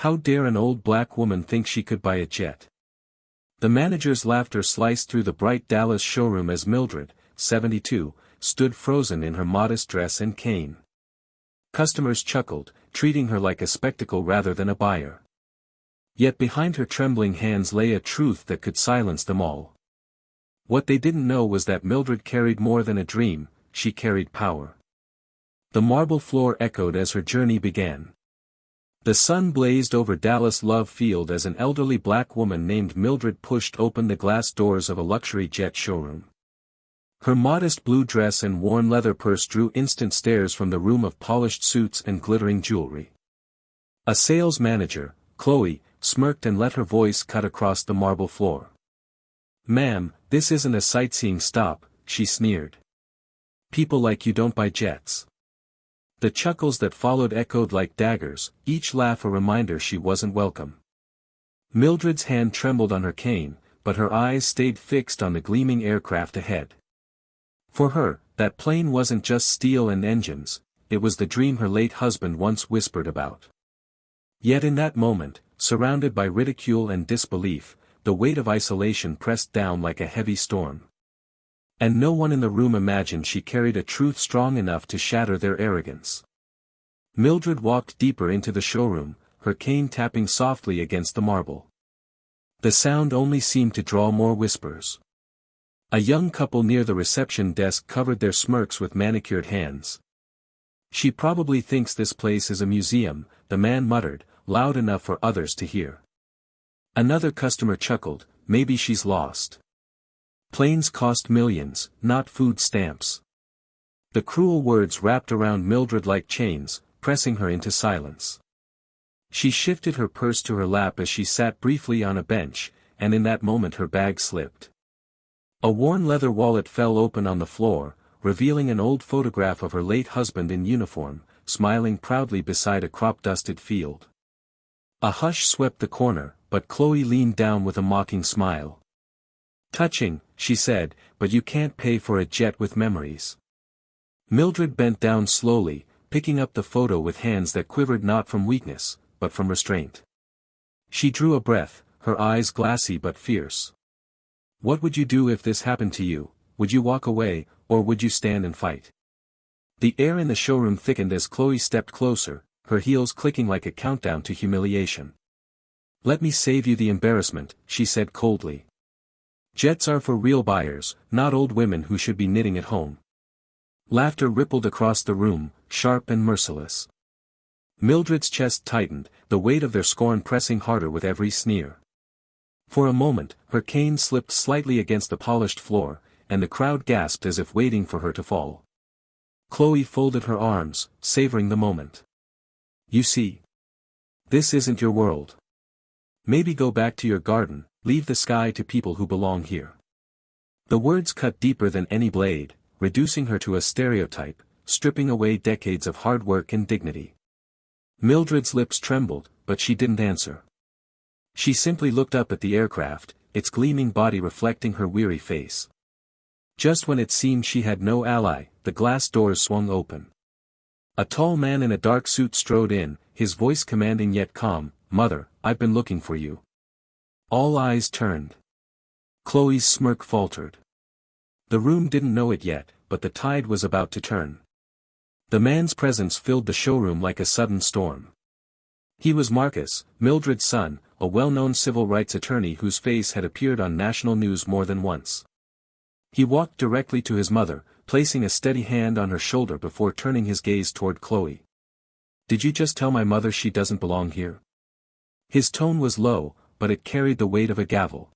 How dare an old black woman think she could buy a jet? The manager's laughter sliced through the bright Dallas showroom as Mildred, 72, stood frozen in her modest dress and cane. Customers chuckled, treating her like a spectacle rather than a buyer. Yet behind her trembling hands lay a truth that could silence them all. What they didn't know was that Mildred carried more than a dream, she carried power. The marble floor echoed as her journey began. The sun blazed over Dallas Love Field as an elderly black woman named Mildred pushed open the glass doors of a luxury jet showroom. Her modest blue dress and worn leather purse drew instant stares from the room of polished suits and glittering jewelry. A sales manager, Chloe, smirked and let her voice cut across the marble floor. "Ma'am, this isn't a sightseeing stop," she sneered. "People like you don't buy jets." The chuckles that followed echoed like daggers, each laugh a reminder she wasn't welcome. Mildred's hand trembled on her cane, but her eyes stayed fixed on the gleaming aircraft ahead. For her, that plane wasn't just steel and engines, it was the dream her late husband once whispered about. Yet in that moment, surrounded by ridicule and disbelief, the weight of isolation pressed down like a heavy storm. And no one in the room imagined she carried a truth strong enough to shatter their arrogance. Mildred walked deeper into the showroom, her cane tapping softly against the marble. The sound only seemed to draw more whispers. A young couple near the reception desk covered their smirks with manicured hands. "She probably thinks this place is a museum," the man muttered, loud enough for others to hear. Another customer chuckled, "Maybe she's lost. Planes cost millions, not food stamps." The cruel words wrapped around Mildred like chains, pressing her into silence. She shifted her purse to her lap as she sat briefly on a bench, and in that moment her bag slipped. A worn leather wallet fell open on the floor, revealing an old photograph of her late husband in uniform, smiling proudly beside a crop-dusted field. A hush swept the corner, but Chloe leaned down with a mocking smile. "Touching," she said, "but you can't pay for a jet with memories." Mildred bent down slowly, picking up the photo with hands that quivered not from weakness, but from restraint. She drew a breath, her eyes glassy but fierce. "What would you do if this happened to you? Would you walk away, or would you stand and fight?" The air in the showroom thickened as Chloe stepped closer, her heels clicking like a countdown to humiliation. "Let me save you the embarrassment," she said coldly. "Jets are for real buyers, not old women who should be knitting at home." Laughter rippled across the room, sharp and merciless. Mildred's chest tightened, the weight of their scorn pressing harder with every sneer. For a moment, her cane slipped slightly against the polished floor, and the crowd gasped as if waiting for her to fall. Chloe folded her arms, savoring the moment. "You see, this isn't your world. Maybe go back to your garden, leave the sky to people who belong here." The words cut deeper than any blade, reducing her to a stereotype, stripping away decades of hard work and dignity. Mildred's lips trembled, but she didn't answer. She simply looked up at the aircraft, its gleaming body reflecting her weary face. Just when it seemed she had no ally, the glass doors swung open. A tall man in a dark suit strode in, his voice commanding yet calm, "Mother, I've been looking for you." All eyes turned. Chloe's smirk faltered. The room didn't know it yet, but the tide was about to turn. The man's presence filled the showroom like a sudden storm. He was Marcus, Mildred's son, a well-known civil rights attorney whose face had appeared on national news more than once. He walked directly to his mother, placing a steady hand on her shoulder before turning his gaze toward Chloe. "Did you just tell my mother she doesn't belong here?" His tone was low, but it carried the weight of a gavel.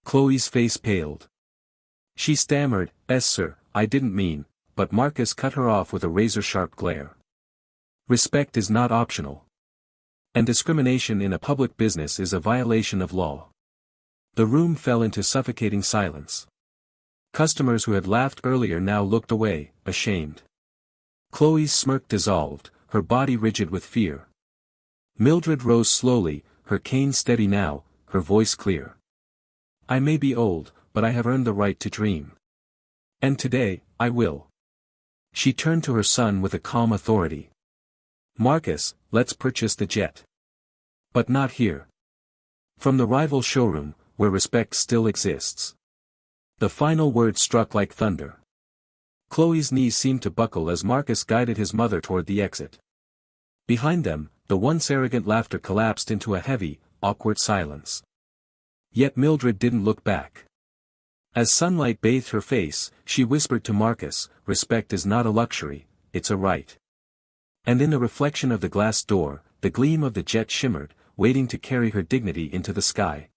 Chloe's face paled. She stammered, "Yes sir, I didn't mean," but Marcus cut her off with a razor-sharp glare. "Respect is not optional. And discrimination in a public business is a violation of law." The room fell into suffocating silence. Customers who had laughed earlier now looked away, ashamed. Chloe's smirk dissolved, her body rigid with fear. Mildred rose slowly, her cane steady now, her voice clear. "I may be old, but I have earned the right to dream. And today, I will." She turned to her son with a calm authority. "Marcus, let's purchase the jet. But not here. From the rival showroom, where respect still exists. The final word struck like thunder. Chloe's knees seemed to buckle as Marcus guided his mother toward the exit. Behind them, the once arrogant laughter collapsed into a heavy, awkward silence. Yet Mildred didn't look back. As sunlight bathed her face, she whispered to Marcus, "Respect is not a luxury, it's a right." And in the reflection of the glass door, the gleam of the jet shimmered, waiting to carry her dignity into the sky.